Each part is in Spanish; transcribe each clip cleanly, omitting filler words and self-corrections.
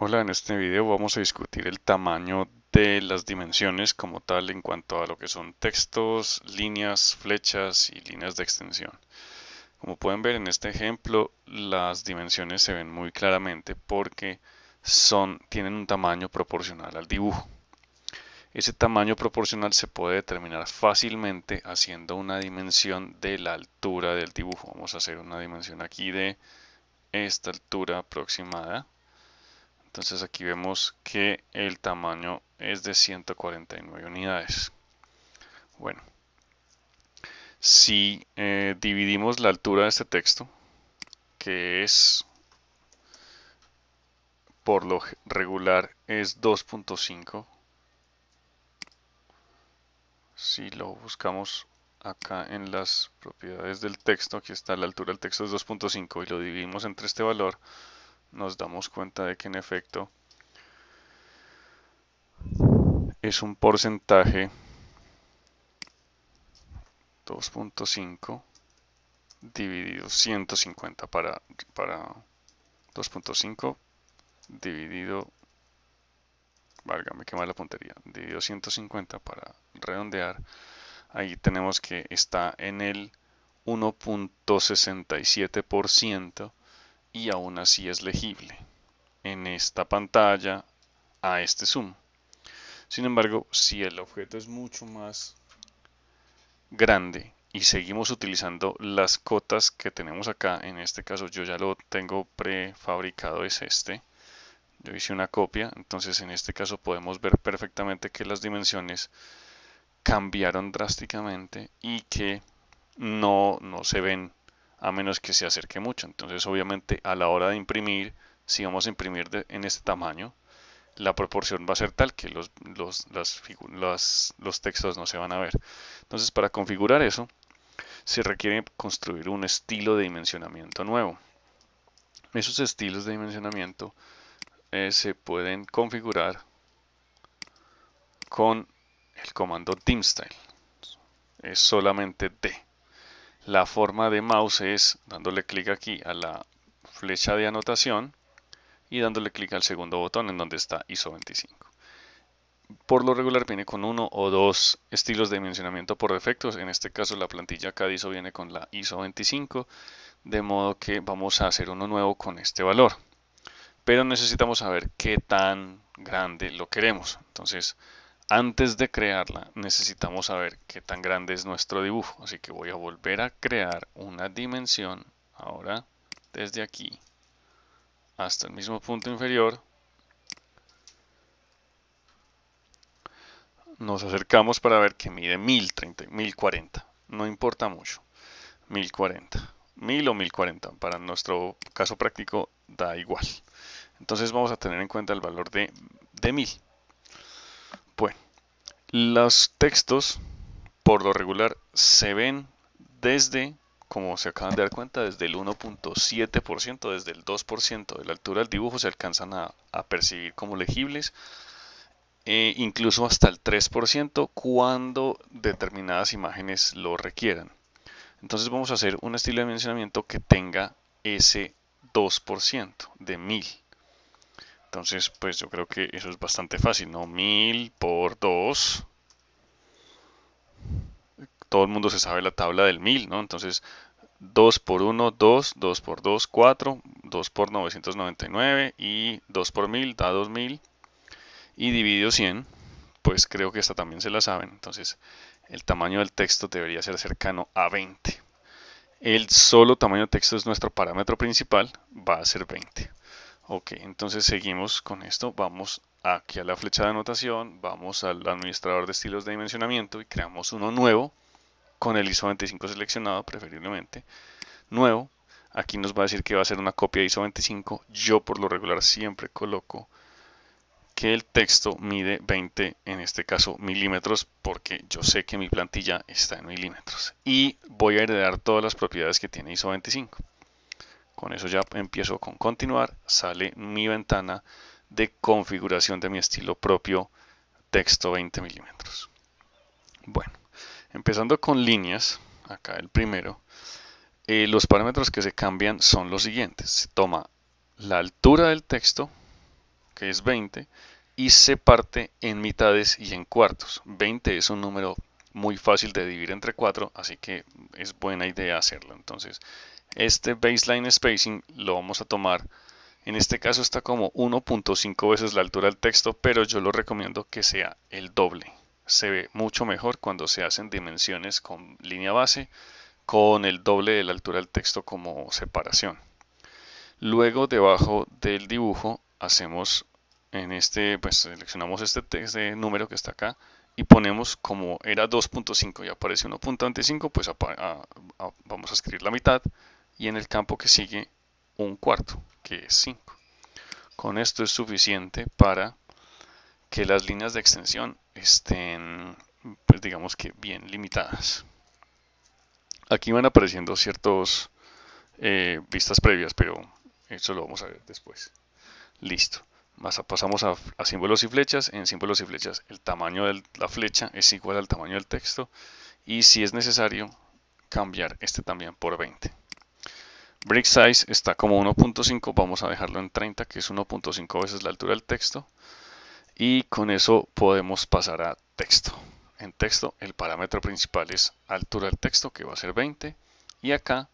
Hola, en este video vamos a discutir el tamaño de las dimensiones como tal en cuanto a lo que son textos, líneas, flechas y líneas de extensión. Como pueden ver en este ejemplo, las dimensiones se ven muy claramente porque tienen un tamaño proporcional al dibujo. Ese tamaño proporcional se puede determinar fácilmente haciendo una dimensión de la altura del dibujo. Vamos a hacer una dimensión aquí de esta altura aproximada. Entonces aquí vemos que el tamaño es de 149 unidades. Bueno, si dividimos la altura de este texto, que es por lo regular es 2.5, si lo buscamos acá en las propiedades del texto, aquí está la altura del texto es 2.5 y lo dividimos entre este valor, nos damos cuenta de que en efecto es un porcentaje 2.5 dividido 150 para 2.5 dividido, válgame qué mala puntería, dividido 150 para redondear, ahí tenemos que está en el 1.67% y aún así es legible en esta pantalla a este zoom. Sin embargo, si el objeto es mucho más grande y seguimos utilizando las cotas que tenemos acá, en este caso yo ya lo tengo prefabricado, es este. Yo hice una copia, entonces en este caso podemos ver perfectamente que las dimensiones cambiaron drásticamente y que no se ven a menos que se acerque mucho. Entonces obviamente a la hora de imprimir, si vamos a imprimir en este tamaño, la proporción va a ser tal que los textos no se van a ver. Entonces para configurar eso, se requiere construir un estilo de dimensionamiento nuevo. Esos estilos de dimensionamiento se pueden configurar con el comando dimstyle. Es solamente D. La forma de mouse es dándole clic aquí a la flecha de anotación y dándole clic al segundo botón en donde está ISO 25. Por lo regular viene con uno o dos estilos de dimensionamiento por defecto. En este caso la plantilla CAD viene con la ISO 25, de modo que vamos a hacer uno nuevo con este valor. Pero necesitamos saber qué tan grande lo queremos. Entonces, antes de crearla, necesitamos saber qué tan grande es nuestro dibujo. Así que voy a volver a crear una dimensión. Ahora, desde aquí hasta el mismo punto inferior, nos acercamos para ver que mide 1030, 1040. No importa mucho. 1040. 1000 o 1040. Para nuestro caso práctico da igual. Entonces vamos a tener en cuenta el valor de 1000. Bueno, los textos por lo regular se ven desde, como se acaban de dar cuenta, desde el 1.7%, desde el 2% de la altura del dibujo se alcanzan a percibir como legibles, incluso hasta el 3% cuando determinadas imágenes lo requieran. Entonces vamos a hacer un estilo de dimensionamiento que tenga ese 2% de 1000. Entonces, pues yo creo que eso es bastante fácil, ¿no? 1000 por 2, todo el mundo se sabe la tabla del 1000, ¿no? Entonces, 2 por 1, 2, 2 por 2, 4, 2 por 999 y 2 por 1000 da 2000 y dividido 100, pues creo que esta también se la saben. Entonces, el tamaño del texto debería ser cercano a 20. El solo tamaño de texto es nuestro parámetro principal, va a ser 20. Ok, entonces seguimos con esto. Vamos aquí a la flecha de anotación, vamos al administrador de estilos de dimensionamiento y creamos uno nuevo con el ISO 25 seleccionado preferiblemente. Nuevo, aquí nos va a decir que va a ser una copia de ISO 25. Yo por lo regular siempre coloco que el texto mide 20, en este caso milímetros, porque yo sé que mi plantilla está en milímetros. Y voy a heredar todas las propiedades que tiene ISO 25. Con eso ya empiezo con continuar, sale mi ventana de configuración de mi estilo propio texto 20 milímetros. Bueno, empezando con líneas, acá el primero, los parámetros que se cambian son los siguientes. Se toma la altura del texto que es 20, y se parte en mitades y en cuartos. 20 es un número muy fácil de dividir entre 4, así que es buena idea hacerlo. Entonces, este baseline spacing lo vamos a tomar. En este caso está como 1.5 veces la altura del texto, pero yo lo recomiendo que sea el doble. Se ve mucho mejor cuando se hacen dimensiones con línea base, con el doble de la altura del texto como separación. Luego, debajo del dibujo, hacemos pues seleccionamos este número que está acá y ponemos, como era 2.5 y aparece 1.25, pues vamos a escribir la mitad, y en el campo que sigue un cuarto, que es 5. Con esto es suficiente para que las líneas de extensión estén, pues digamos que bien limitadas. Aquí van apareciendo ciertos vistas previas, pero eso lo vamos a ver después. Listo. Pasamos a símbolos y flechas. En símbolos y flechas el tamaño de la flecha es igual al tamaño del texto, y si es necesario cambiar este también por 20. Brick size está como 1.5, vamos a dejarlo en 30, que es 1.5 veces la altura del texto, y con eso podemos pasar a texto. En texto el parámetro principal es altura del texto, que va a ser 20, y acá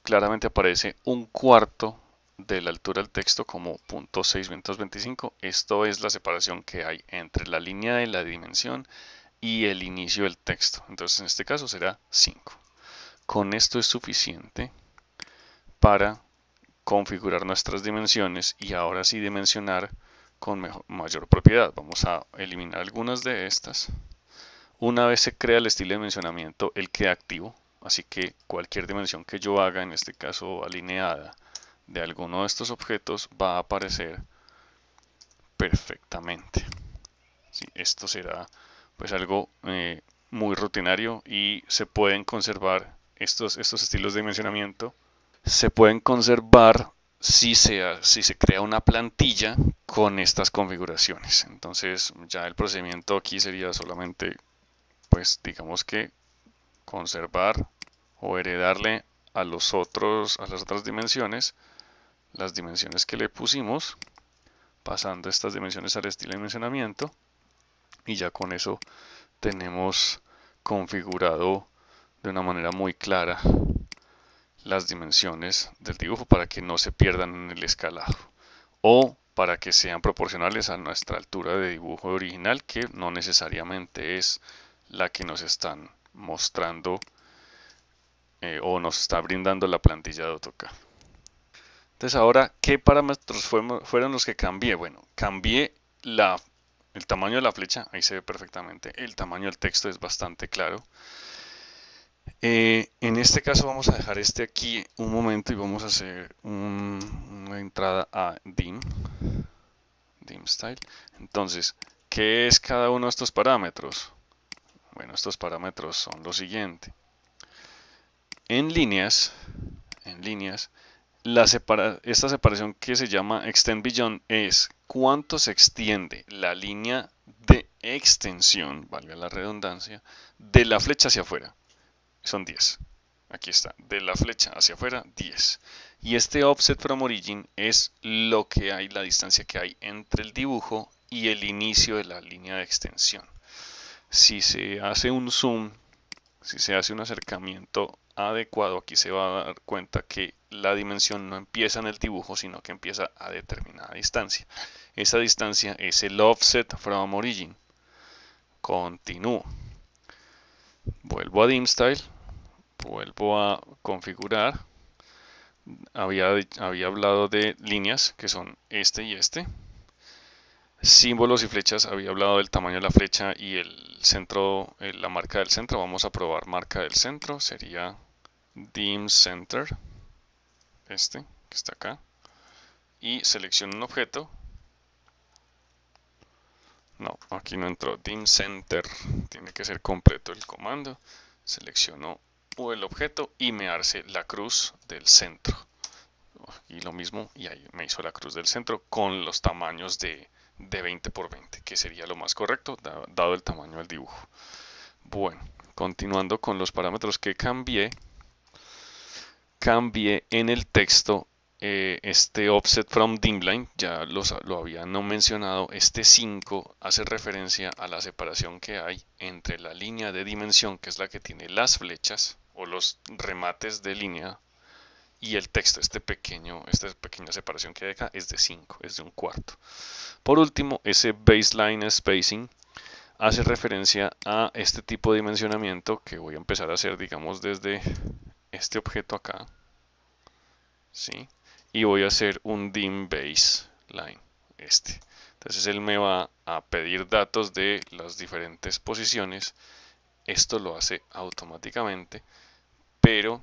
claramente aparece un cuarto de la altura del texto como 0.625. Esto es la separación que hay entre la línea de la dimensión y el inicio del texto. Entonces en este caso será 5. Con esto es suficiente para configurar nuestras dimensiones y ahora sí dimensionar con mayor propiedad. Vamos a eliminar algunas de estas. Una vez se crea el estilo de dimensionamiento, él queda activo, así que cualquier dimensión que yo haga, en este caso alineada, de alguno de estos objetos, va a aparecer perfectamente. Sí, esto será pues algo muy rutinario, y se pueden conservar estos estilos de dimensionamiento. Se pueden conservar si se crea una plantilla con estas configuraciones. Entonces ya el procedimiento aquí sería solamente, pues digamos que conservar o heredarle a las otras dimensiones, las dimensiones que le pusimos, pasando estas dimensiones al estilo de dimensionamiento, y ya con eso tenemos configurado de una manera muy clara las dimensiones del dibujo para que no se pierdan en el escalado, o para que sean proporcionales a nuestra altura de dibujo original, que no necesariamente es la que nos están mostrando o nos está brindando la plantilla de AutoCAD. Entonces ahora, ¿qué parámetros fueron los que cambié? Bueno, cambié el tamaño de la flecha, ahí se ve perfectamente. El tamaño del texto es bastante claro. En este caso vamos a dejar este aquí un momento y vamos a hacer una entrada a dim style. Entonces, ¿qué es cada uno de estos parámetros? Bueno, estos parámetros son lo siguiente. En líneas, esta separación que se llama Extend Beyond es cuánto se extiende la línea de extensión, valga la redundancia, de la flecha hacia afuera. Son 10. Aquí está, de la flecha hacia afuera, 10. Y este offset from origin es lo que hay, la distancia que hay entre el dibujo y el inicio de la línea de extensión. Si se hace un zoom, si se hace un acercamiento adecuado, aquí se va a dar cuenta que la dimensión no empieza en el dibujo, sino que empieza a determinada distancia. Esa distancia es el offset from origin. Continúo. Vuelvo a dim style, vuelvo a configurar. Había hablado de líneas, que son este y este. Símbolos y flechas, había hablado del tamaño de la flecha y el centro, la marca del centro. Vamos a probar marca del centro, sería dim center, este que está acá, y selecciono un objeto. No, aquí no entró, dim center, tiene que ser completo el comando. Selecciono el objeto y me hace la cruz del centro. Y lo mismo, y ahí me hizo la cruz del centro con los tamaños de 20 por 20, que sería lo más correcto dado el tamaño del dibujo. Bueno, continuando con los parámetros que cambié en el texto este offset from dimline, ya lo había no mencionado, este 5 hace referencia a la separación que hay entre la línea de dimensión, que es la que tiene las flechas o los remates de línea, y el texto. Esta pequeña separación que hay acá es de 5, es de un cuarto. Por último, ese baseline spacing hace referencia a este tipo de dimensionamiento que voy a empezar a hacer, digamos, desde este objeto acá, ¿sí? Y voy a hacer un dim baseline, Entonces él me va a pedir datos de las diferentes posiciones. Esto lo hace automáticamente, pero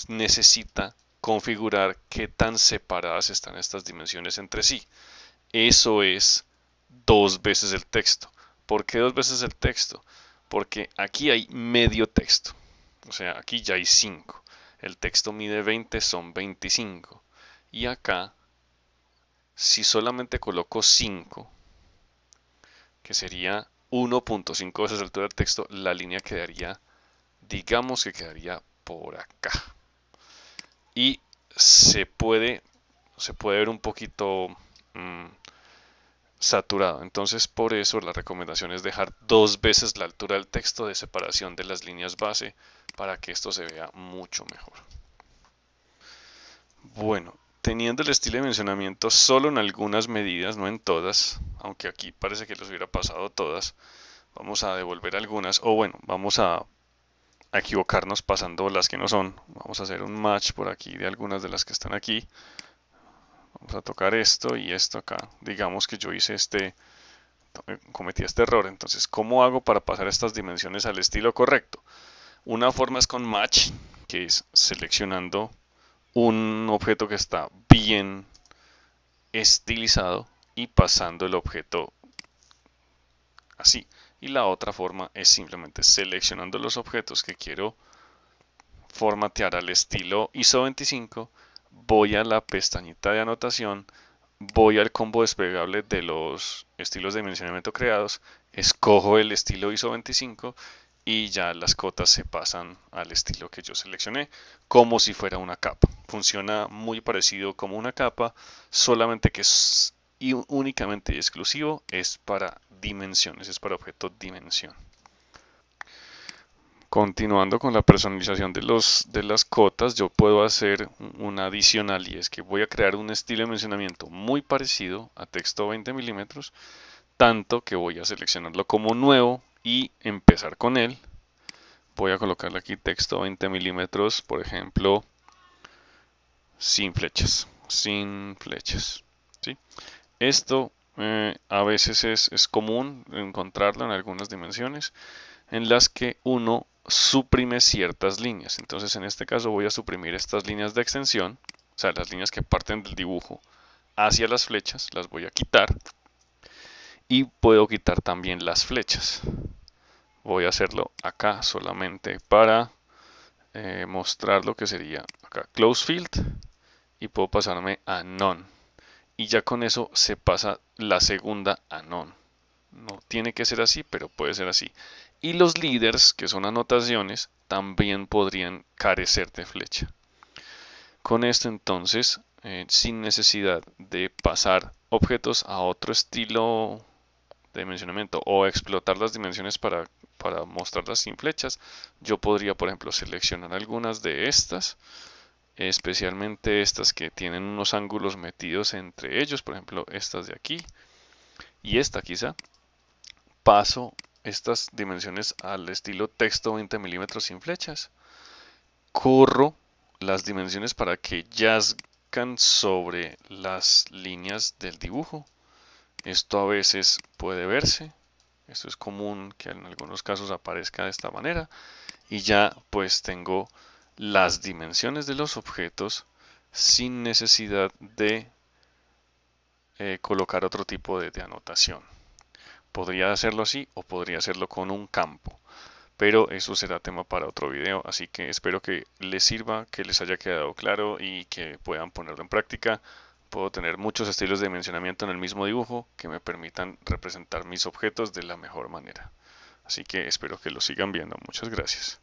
necesita configurar qué tan separadas están estas dimensiones entre sí. Eso es 2 veces el texto. ¿Por qué 2 veces el texto? Porque aquí hay medio texto. O sea, aquí ya hay 5. El texto mide 20, son 25. Y acá, si solamente coloco 5, que sería 1.5 veces la altura del texto, la línea quedaría, digamos que quedaría por acá. Y se puede ver un poquito saturado. Entonces, por eso la recomendación es dejar 2 veces la altura del texto de separación de las líneas base para que esto se vea mucho mejor. Bueno, teniendo el estilo de dimensionamiento solo en algunas medidas, no en todas, aunque aquí parece que los hubiera pasado todas, vamos a devolver algunas, o bueno, vamos a equivocarnos pasando las que no son. Vamos a hacer un match por aquí de algunas de las que están aquí. Vamos a tocar esto y esto acá. Digamos que yo cometí este error. Entonces, ¿cómo hago para pasar estas dimensiones al estilo correcto? Una forma es con match, que es seleccionando un objeto que está bien estilizado y pasando el objeto así. Y la otra forma es simplemente seleccionando los objetos que quiero formatear al estilo ISO 25, voy a la pestañita de anotación, voy al combo desplegable de los estilos de dimensionamiento creados, escojo el estilo ISO 25 y ya las cotas se pasan al estilo que yo seleccioné, como si fuera una capa. Funciona muy parecido como una capa, solamente que es únicamente y exclusivo es para dimensiones, es para objeto dimensión. Continuando con la personalización de las cotas, yo puedo hacer una adicional, y es que voy a crear un estilo de dimensionamiento muy parecido a texto 20 milímetros, tanto que voy a seleccionarlo como nuevo y empezar con él. Voy a colocarle aquí texto 20 milímetros, por ejemplo, sin flechas, ¿sí? Esto a veces es común encontrarlo en algunas dimensiones en las que uno suprime ciertas líneas. Entonces en este caso voy a suprimir estas líneas de extensión, o sea, las líneas que parten del dibujo hacia las flechas, las voy a quitar. Y puedo quitar también las flechas. Voy a hacerlo acá solamente para mostrar lo que sería acá close field, y puedo pasarme a none. Y ya con eso se pasa la segunda a none. No tiene que ser así, pero puede ser así. Y los leaders, que son anotaciones, también podrían carecer de flecha. Con esto entonces, sin necesidad de pasar objetos a otro estilo de dimensionamiento o explotar las dimensiones para mostrarlas sin flechas, yo podría, por ejemplo, seleccionar algunas de estas, especialmente estas que tienen unos ángulos metidos entre ellos, por ejemplo, estas de aquí y esta quizá. Paso estas dimensiones al estilo texto 20 milímetros sin flechas. Corro las dimensiones para que yazcan sobre las líneas del dibujo. Esto a veces puede verse. Esto es común que en algunos casos aparezca de esta manera. Y ya pues tengo las dimensiones de los objetos sin necesidad de colocar otro tipo de anotación. Podría hacerlo así o podría hacerlo con un campo, pero eso será tema para otro video, así que espero que les sirva, que les haya quedado claro y que puedan ponerlo en práctica. Puedo tener muchos estilos de dimensionamiento en el mismo dibujo que me permitan representar mis objetos de la mejor manera. Así que espero que lo sigan viendo. Muchas gracias.